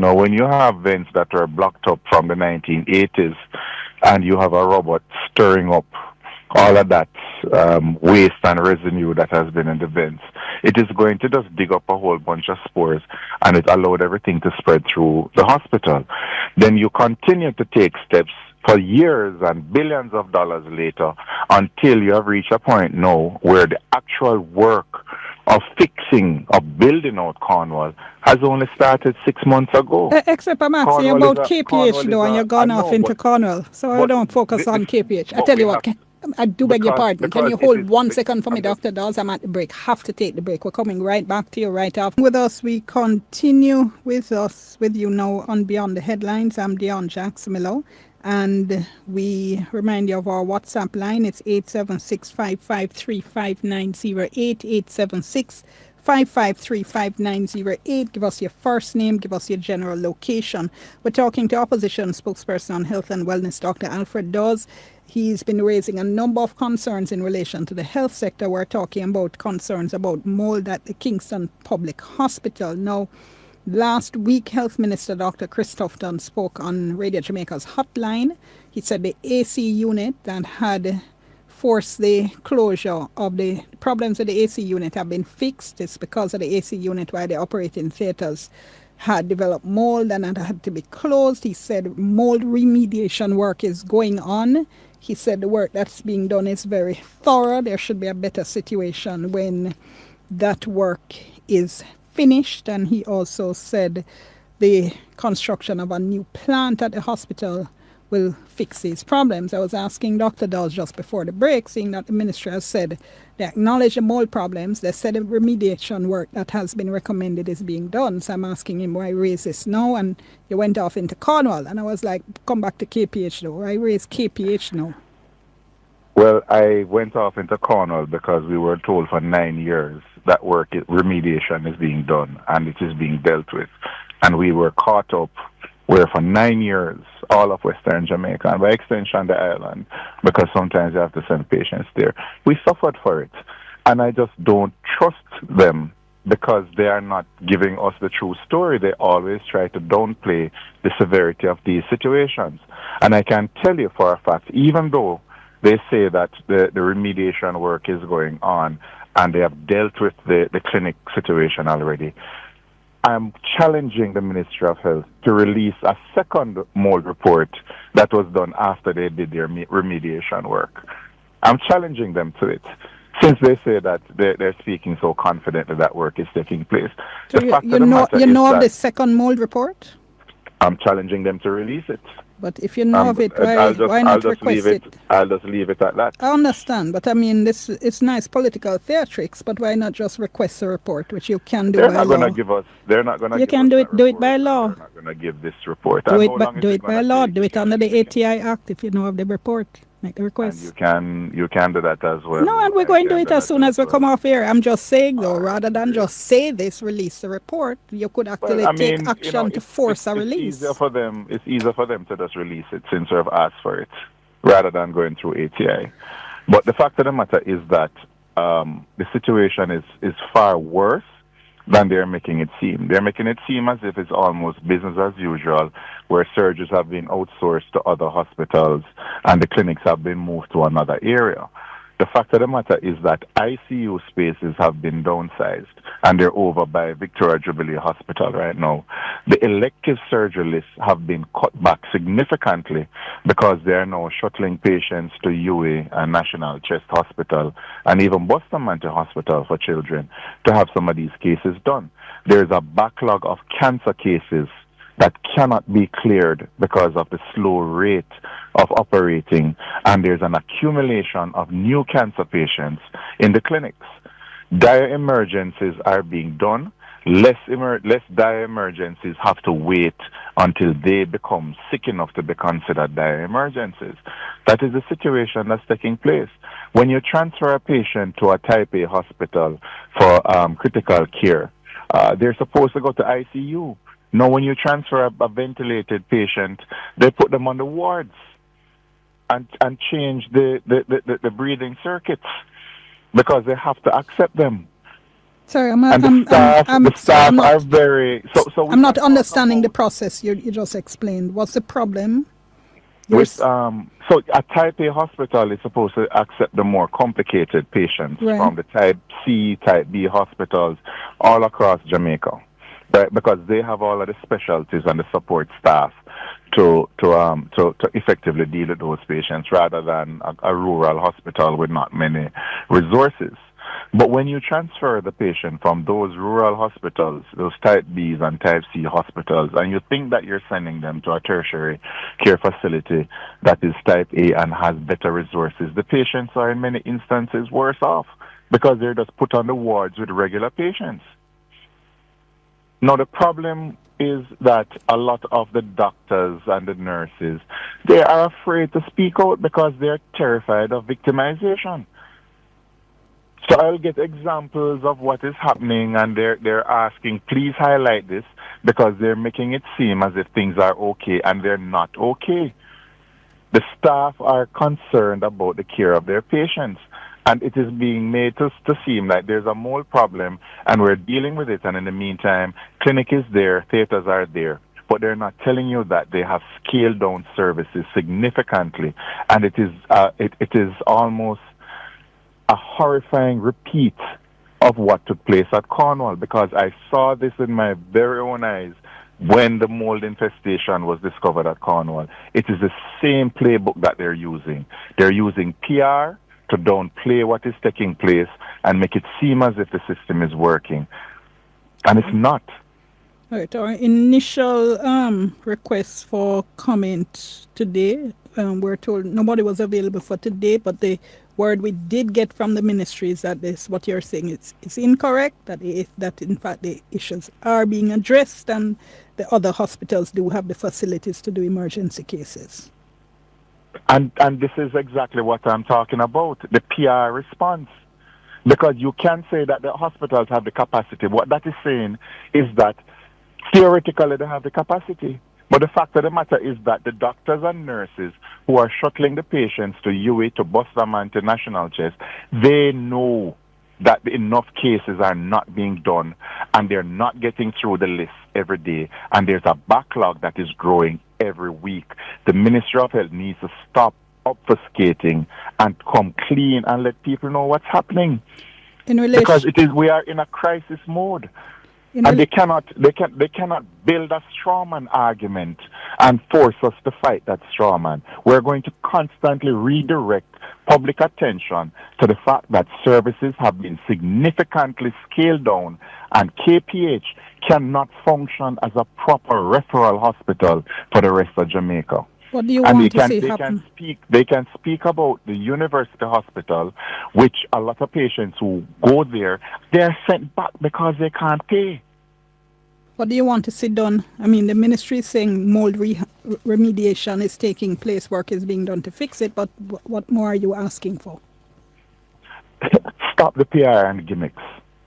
Now, when you have vents that are blocked up from the 1980s and you have a robot stirring up all of that waste and residue that has been in the vents, it is going to just dig up a whole bunch of spores, and it allowed everything to spread through the hospital. Then you continue to take steps for years and billions of dollars later until you have reached a point now where the actual work of fixing, of building out Cornwall has only started 6 months ago. Except I'm asking about KPH though, and you're gone off into Cornwall. So I don't focus on KPH. I tell you what, I do beg your pardon. Can you hold 1 second for me, Dr. Dawes? I'm at the break. Have to take the break. We're coming right back to you right after. With us, we continue with you now on Beyond the Headlines. I'm Dion Jackson-Milo. And we remind you of our WhatsApp line. It's 876-553-5908, 876-553-5908. Give us your first name, give us your general location. We're talking to opposition spokesperson on health and wellness, Dr. Alfred Dawes. He's been raising a number of concerns in relation to the health sector. We're talking about concerns about mold at the Kingston Public Hospital. Now, last week, Health Minister Dr. Christopherson spoke on Radio Jamaica's hotline. He said the AC unit that had forced the closure of the problems with the AC unit have been fixed. It's because of the AC unit why the operating theatres had developed mold and it had to be closed. He said mold remediation work is going on. He said the work that's being done is very thorough. There should be a better situation when that work is finished. And he also said the construction of a new plant at the hospital will fix these problems. I was asking Dr. Dawes just before the break, seeing that the ministry has said they acknowledge the mold problems. They said the remediation work that has been recommended is being done. So I'm asking him why raise this now, and he went off into Cornwall. And I was like, come back to KPH though. Why raise KPH now? Well, I went off into Cornwall because we were told for 9 years that remediation is being done and it is being dealt with. And we were caught up where for 9 years, all of Western Jamaica, and by extension the island, because sometimes you have to send patients there, we suffered for it. And I just don't trust them because they are not giving us the true story. They always try to downplay the severity of these situations. And I can tell you for a fact, even though they say that the remediation work is going on and they have dealt with the clinic situation already, I'm challenging the Ministry of Health to release a second mold report that was done after they did their remediation work. I'm challenging them to it, since they say that they're speaking so confidently that work is taking place. So you know of the second mold report? I'm challenging them to release it. But if you know of it, why not request it? I'll just leave it at that. I understand, but I mean, it's nice political theatrics, but why not just request a report, which you can do by law? They're not going to You can do it by law. They're not going to give this report. Do it by law. Do it under the ATI Act if you know of the report. Make the request. And you can do that as well. No, and we're going to do it as soon as we come off here. I'm just saying, though, rather than just say this, release the report, you could actually take action to force a release. It's easier for them to just release it since they've asked for it, rather than going through ATI. But the fact of the matter is that the situation is far worse than they're making it seem. They're making it seem as if it's almost business as usual, where surgeries have been outsourced to other hospitals and the clinics have been moved to another area. The fact of the matter is that ICU spaces have been downsized and they're over by Victoria Jubilee Hospital right now. The elective surgery lists have been cut back significantly because they are now shuttling patients to UA and National Chest Hospital and even Bustamante Hospital for children to have some of these cases done. There's a backlog of cancer cases that cannot be cleared because of the slow rate of operating, and there's an accumulation of new cancer patients in the clinics. Dire emergencies are being done. Less dire emergencies have to wait until they become sick enough to be considered dire emergencies. That is the situation that's taking place. When you transfer a patient to a Type A hospital for critical care, they're supposed to go to ICU. Now, when you transfer a ventilated patient, they put them on the wards and change the breathing circuits because they have to accept them. Sorry, And the sorry, staff are very so. We I'm not can talk understanding the about process you just explained. What's the problem? with so a type A hospital is supposed to accept the more complicated patients Right. from the type C, type B hospitals all across Jamaica, right? Because they have all of the specialties and the support staff to effectively deal with those patients rather than a rural hospital with not many resources. But when you transfer the patient from those rural hospitals, those type Bs and type C hospitals, and you think that you're sending them to a tertiary care facility that is type A and has better resources, the patients are in many instances worse off because they're just put on the wards with regular patients. Now, the problem is that a lot of the doctors and the nurses, they are afraid to speak out because they're terrified of victimization. So I'll get examples of what is happening, and they're asking, please highlight this, because they're making it seem as if things are okay, and they're not okay. The staff are concerned about the care of their patients, and it is being made to seem like there's a mold problem, and we're dealing with it, and in the meantime, clinic is there, theaters are there. But they're not telling you that they have scaled down services significantly, and it is almost a horrifying repeat of what took place at Cornwall, because I saw this in my very own eyes when the mold infestation was discovered at Cornwall. It is the same playbook that they're using. They're using PR to downplay what is taking place and make it seem as if the system is working. And it's not. All right, our initial request for comment today, we're told nobody was available for today, but the word we did get from the ministry is that this, what you're saying is incorrect, that in fact the issues are being addressed and the other hospitals do have the facilities to do emergency cases. And this is exactly what I'm talking about, the PR response. Because you can say that the hospitals have the capacity. What that is saying is that theoretically they have the capacity. But the fact of the matter is that the doctors and nurses who are shuttling the patients to UA, to Boston, to National Chest, they know that enough cases are not being done, and they're not getting through the list every day, and there's a backlog that is growing every week. The Ministry of Health needs to stop obfuscating and come clean and let people know what's happening. Because we are in a crisis mode. And they cannot build a strawman argument and force us to fight that strawman. We're going to constantly redirect public attention to the fact that services have been significantly scaled down, and KPH cannot function as a proper referral hospital for the rest of Jamaica. What do you want to see happen? They can speak about the university hospital, which a lot of patients who go there, they're sent back because they can't pay. What do you want to see done? I mean, the ministry is saying mold remediation is taking place, work is being done to fix it, but what more are you asking for? Stop the PR and gimmicks.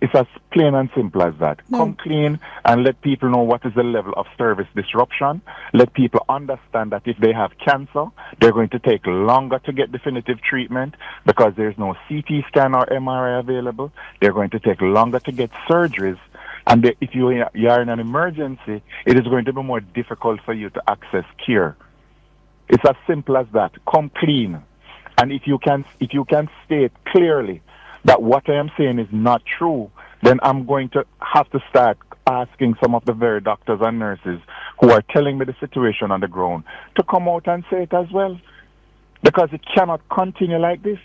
It's as plain and simple as that. No. Come clean and let people know what is the level of service disruption. Let people understand that if they have cancer, they're going to take longer to get definitive treatment because there's no CT scan or MRI available. They're going to take longer to get surgeries. And if you are in an emergency, it is going to be more difficult for you to access care. It's as simple as that. Come clean. And if you can state clearly that what I am saying is not true, then I'm going to have to start asking some of the very doctors and nurses who are telling me the situation on the ground to come out and say it as well. Because it cannot continue like this.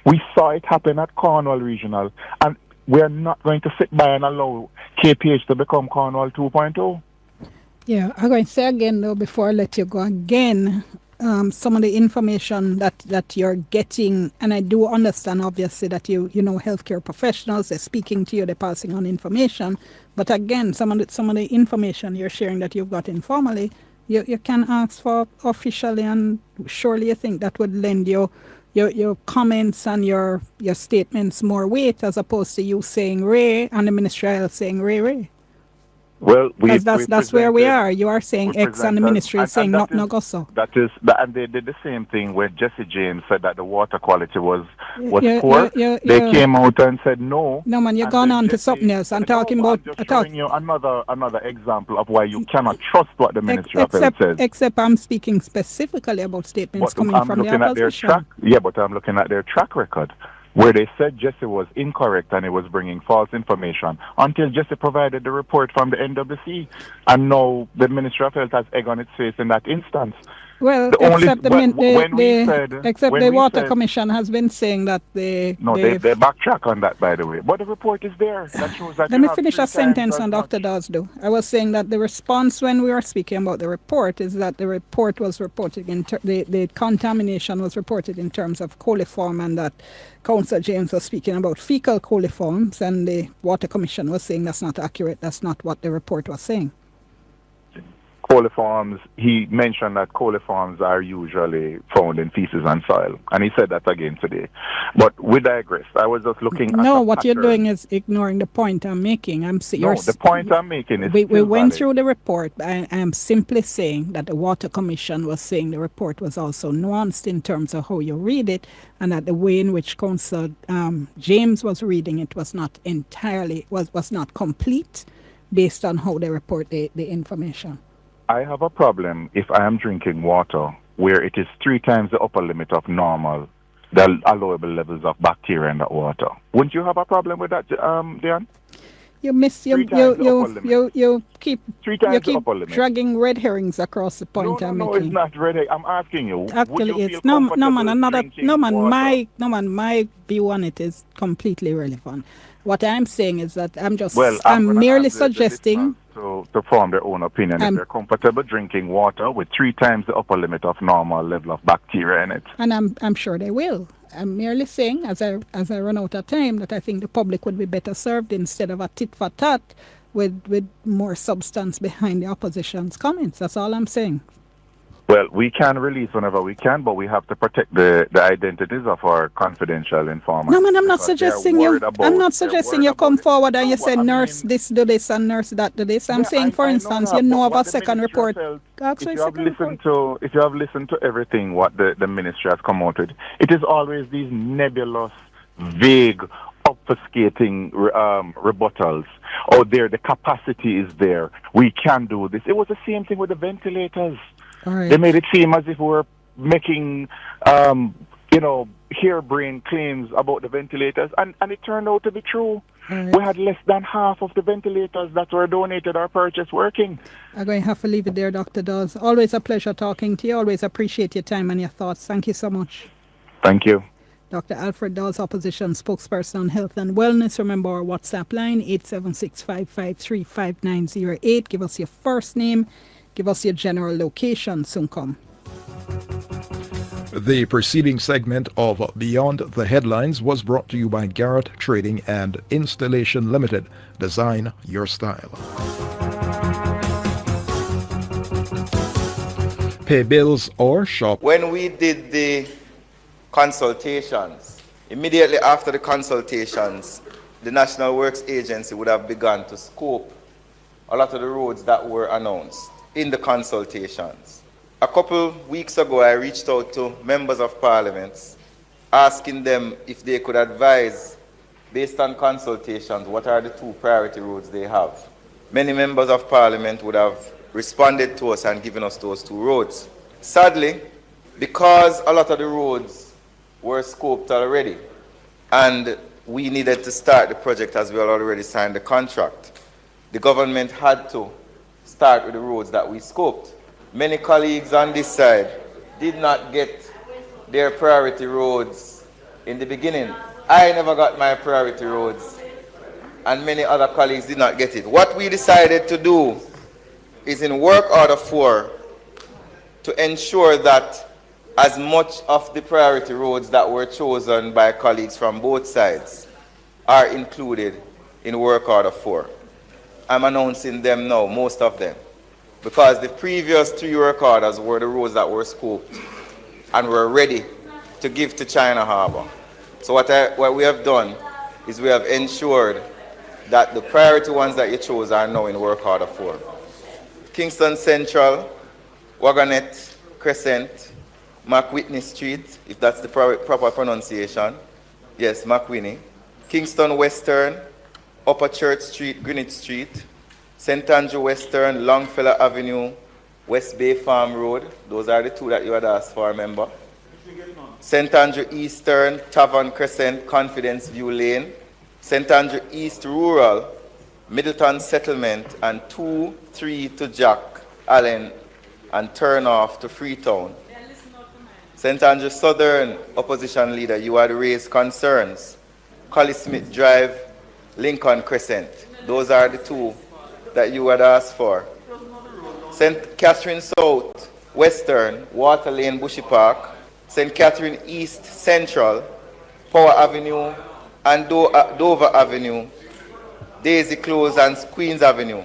We saw it happen at Cornwall Regional, and we're not going to sit by and allow KPH to become Cornwall 2.0. Yeah, I'm going to say again, though, before I let you go again, some of the information that you're getting, and I do understand, obviously, that you know healthcare professionals, they're speaking to you, they're passing on information. But again, some of the information you're sharing that you've got informally, you can ask for officially, and surely you think that would lend your comments and your statements more weight, as opposed to you saying Ray and the Ministry of Health saying Ray. Well, Because we that's where we presented, are. You are we saying X and the presented, ministry is and saying that not is no go so. and they did the same thing when Jesse James said that the water quality was poor. They You came out and said no, no man, you're and gone then on to something Jesse, else. I'm no, talking but about I'm just I talk showing you another example of why you cannot trust what the Ministry of Health says. except I'm speaking specifically about statements But coming I'm from the looking at their track. opposition. Yeah, but I'm looking at their track record, where they said Jesse was incorrect and he was bringing false information until Jesse provided the report from the NWC, and now the Ministry of Health has egg on its face in that instance. Well, The only except except when the we water said commission has been saying that no, they backtrack on that, by the way. But the report is there that shows that let you me have finish a 3 times sentence as on much. Dr. Dawes do. I was saying that the response when we were speaking about the report is that the report was reported the contamination was reported in terms of coliform, and that Councillor James was speaking about fecal coliforms, and the Water Commission was saying that's not accurate. That's not what the report was saying. Coliforms, he mentioned that coliforms are usually found in feces and soil, and he said that again today. But we digress. I was just looking at No, a what you're doing pattern. is ignoring the point I'm making. No, the point I'm making is we still went valid. through the report. I am simply saying that the Water Commission was saying the report was also nuanced in terms of how you read it, and that the way in which Councillor James was reading it was not entirely, was not complete based on how they report the information. I have a problem if I am drinking water where it is 3 times the upper limit of normal, the allowable levels of bacteria in that water. Wouldn't you have a problem with that, Dion? You miss 3 times the upper limit. you keep 3 times you the keep upper limit. dragging red herrings across the No, point no, I'm no, making. it's not red. I'm asking you. Would Actually, you it's feel no comfortable man. Another drinking water? my view on it is completely irrelevant. What I'm saying is that Well, I'm going I'm to merely ask the suggesting. listeners to form their own opinion if they're comfortable drinking water with 3 times the upper limit of normal level of bacteria in it. And I'm sure they will. I'm merely saying, as I run out of time, that I think the public would be better served instead of a tit for tat with more substance behind the opposition's comments. That's all I'm saying. Well, we can release whenever we can, but we have to protect the identities of our confidential informants. No, man, I'm not suggesting you. I'm not suggesting you come forward and you say, nurse this, do this, and nurse that, do this. I'm saying, for instance, you know of a second report. If you have listened to everything what the ministry has come out with, it is always these nebulous, vague, obfuscating rebuttals. Oh, the capacity is there. We can do this. It was the same thing with the ventilators. Right. They made it seem as if we were making, harebrained claims about the ventilators, and it turned out to be true. Right. We had less than half of the ventilators that were donated or purchased working. I'm going to have to leave it there, Dr. Dawes. Always a pleasure talking to you. Always appreciate your time and your thoughts. Thank you so much. Thank you. Dr. Alfred Dawes, Opposition Spokesperson on Health and Wellness. Remember our WhatsApp line, 876-553-5908. Give us your first name. Give us your general location. Soon come. The preceding segment of Beyond the Headlines was brought to you by Garrett Trading and Installation Limited. Design your style. Pay bills or shop. When we did the consultations, immediately after the consultations, the National Works Agency would have begun to scope a lot of the roads that were announced in the consultations. A couple weeks ago, I reached out to members of parliament, asking them if they could advise, based on consultations, what are the 2 priority roads they have. Many members of parliament would have responded to us and given us those 2 roads. Sadly, because a lot of the roads were scoped already, and we needed to start the project as we had already signed the contract, the government had to start with the roads that we scoped. Many colleagues on this side did not get their priority roads in the beginning. I never got my priority roads, and many other colleagues did not get it. What we decided to do is in work order 4 to ensure that as much of the priority roads that were chosen by colleagues from both sides are included in work order 4. I'm announcing them now, most of them, because the previous 3 work orders were the roads that were scoped and were ready to give to China Harbor. So what we have done is we have ensured that the priority ones that you chose are now in work order form. Kingston Central, Wagonette Crescent, McWhitney Street, if that's the proper pronunciation. Yes, McWhitney. Kingston Western, Upper Church Street, Greenwich Street, St. Andrew Western, Longfellow Avenue, West Bay Farm Road. Those are the two that you had asked for, remember? St. Andrew Eastern, Tavern Crescent, Confidence View Lane, St. Andrew East Rural, Middleton Settlement, and 2-3 to Jack Allen, and turn off to Freetown. St. Andrew Southern, opposition leader, you had raised concerns. Collie Smith Drive, Lincoln Crescent. Those are the two that you had asked for. St. Catherine South, Western, Water Lane, Bushy Park, St. Catherine East Central, Power Avenue, and Dover Avenue, Daisy Close, and Queens Avenue.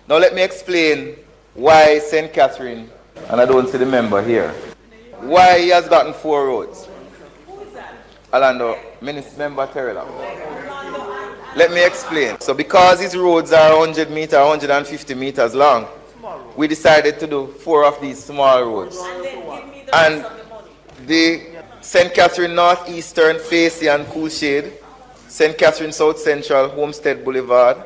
Now let me explain why St. Catherine, and I don't see the member here, why he has gotten 4 roads. Orlando, Member Terrella. Let me explain. So because his roads are 100 meters, 150 meters long, we decided to do 4 of these small roads. And the St. Catherine Northeastern, Facey and Coolshade, St. Catherine South Central, Homestead Boulevard,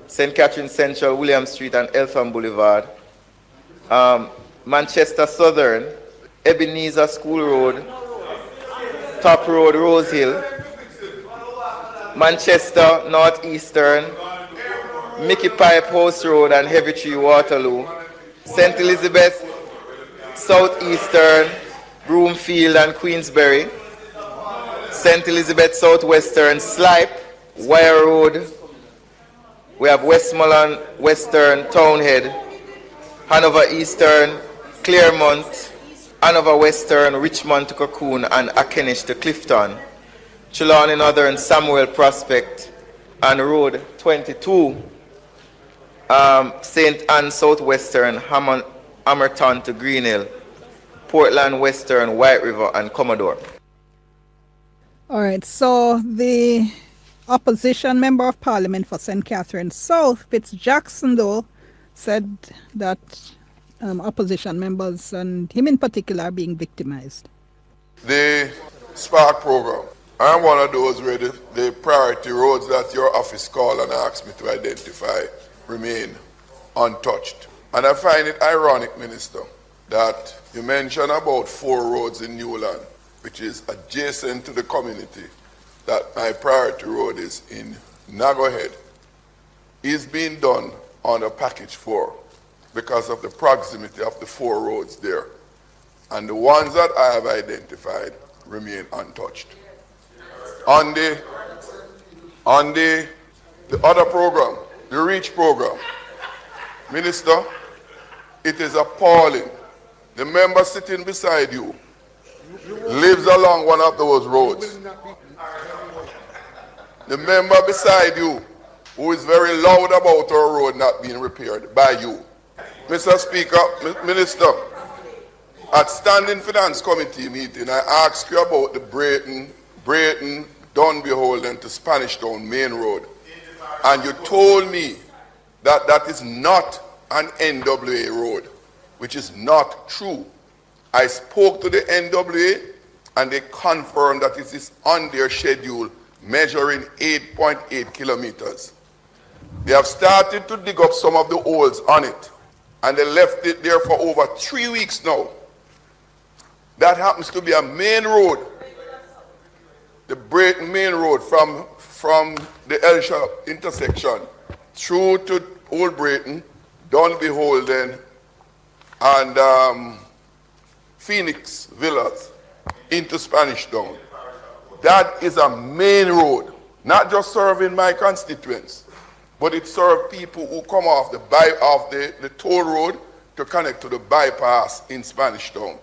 St. Catherine Central, William Street and Eltham Boulevard, Manchester Southern, Ebenezer School Road, Top Road, Rose Hill, Manchester Northeastern, Mickey Pipe House Road and Heavy Tree Waterloo, St. Elizabeth Southeastern, Broomfield and Queensbury, St. Elizabeth Southwestern, Slipe, Wire Road, we have Westmoreland Western, Townhead, Hanover Eastern, Claremont, Hanover Western, Richmond to Cocoon, and Akenish to Clifton, Trelawney Northern, Samuel Prospect, and Road 22, St. Anne Southwestern, Hamerton to Greenhill, Portland Western, White River, and Commodore. All right, so the opposition member of parliament for St. Catherine South, Fitzjackson, though, said that opposition members, and him in particular, are being victimized. The Spark program, I'm one of those where the priority roads that your office called and asked me to identify remain untouched. And I find it ironic, Minister, that you mentioned about 4 roads in Newland, which is adjacent to the community, that my priority road is in Nagohead, is being done under package 4 because of the proximity of the 4 roads there. And the ones that I have identified remain untouched. On the other program, the REACH program, Minister, it is appalling. The member sitting beside you lives along one of those roads. The member beside you, who is very loud about our road not being repaired by you. Mr. Speaker, Minister, at Standing Finance Committee meeting, I asked you about the Brayton, Dunbeholden to Spanish Town main road. And you told me that that is not an NWA road, which is not true. I spoke to the NWA and they confirmed that it is on their schedule, measuring 8.8 kilometers. They have started to dig up some of the holes on it, and they left it there for over 3 weeks now. That happens to be a main road, the Brayton main road from the Elsha intersection through to Old Brayton, Dunbeholden, and Phoenix Villas into Spanish Town. That is a main road, not just serving my constituents, but it serves people who come off the toll road to connect to the bypass in Spanish Town.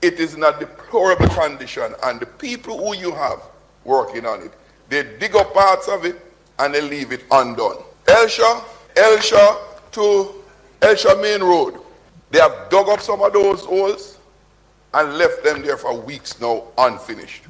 It is in a deplorable condition, and the people who you have working on it, they dig up parts of it and they leave it undone. Elsha to Elsha Main Road, they have dug up some of those holes and left them there for weeks now unfinished.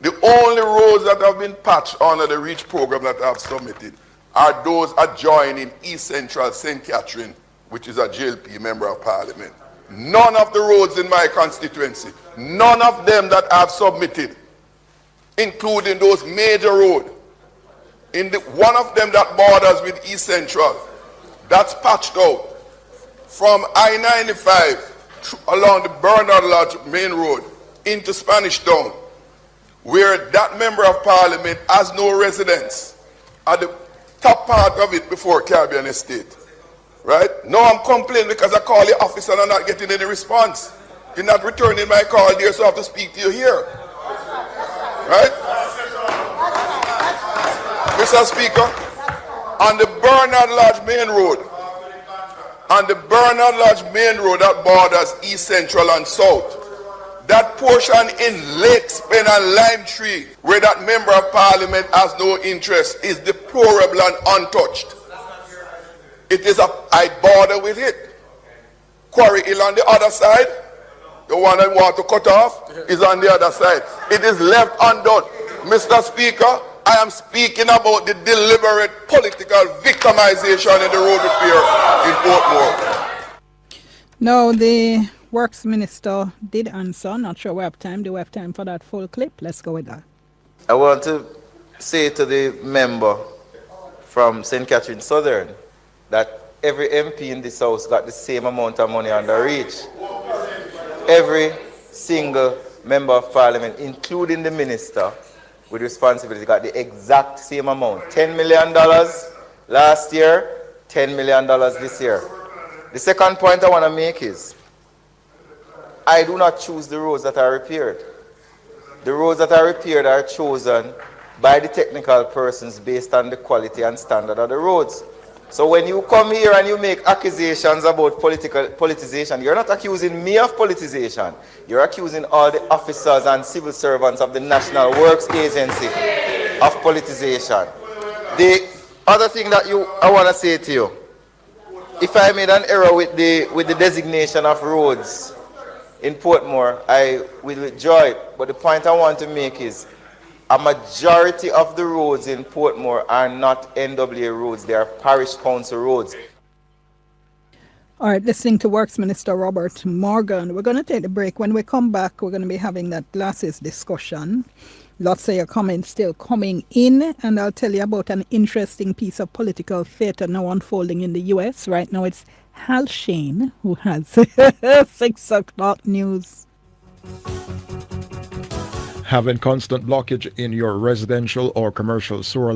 The only roads that have been patched under the REACH program that I have submitted are those adjoining East Central St. Catherine, which is a JLP member of parliament. None of the roads in my constituency, none of them that I've submitted, including those major roads, one of them that borders with East Central, that's patched out from I-95 along the Bernard Lodge main road into Spanish Town, where that member of parliament has no residence at the top part of it before Caribbean Estate. Right? Now I'm complaining because I call the office and I'm not getting any response. You're not returning my call there, so I have to speak to you here. Right? Mr. Speaker, on the Bernard Lodge main road, that borders East Central and South, that portion in Lakes, Pen and Lime Tree, where that member of parliament has no interest, is deplorable and untouched. I border with it. Quarry Hill on the other side, the one I want to cut off, is on the other side. It is left undone. Mr. Speaker, I am speaking about the deliberate political victimization in the road repair in Portmore. Now, the Works Minister did answer. Not sure we have time. Do we have time for that full clip? Let's go with that. I want to say to the member from St. Catherine Southern that every MP in this house got the same amount of money under REACH. Every single member of parliament, including the minister with responsibility, got the exact same amount. $10 million last year, $10 million this year. The second point I want to make is, I do not choose the roads that are repaired. The roads that are repaired are chosen by the technical persons based on the quality and standard of the roads. So when you come here and you make accusations about politicization, you're not accusing me of politicization. You're accusing all the officers and civil servants of the National Works Agency of politicization. The other thing that I want to say to you, if I made an error with the designation of roads in Portmore, I will withdraw it. But the point I want to make is, a majority of the roads in Portmore are not NWA roads, they are parish council roads. All right, listening to Works Minister Robert Morgan. We're going to take the break. When we come back, we're going to be having that glasses discussion. Lots of your comments still coming in, and I'll tell you about an interesting piece of political theater now unfolding in the US. Right now it's Hal Shane who has 6 o'clock news. Having constant blockage in your residential or commercial sewer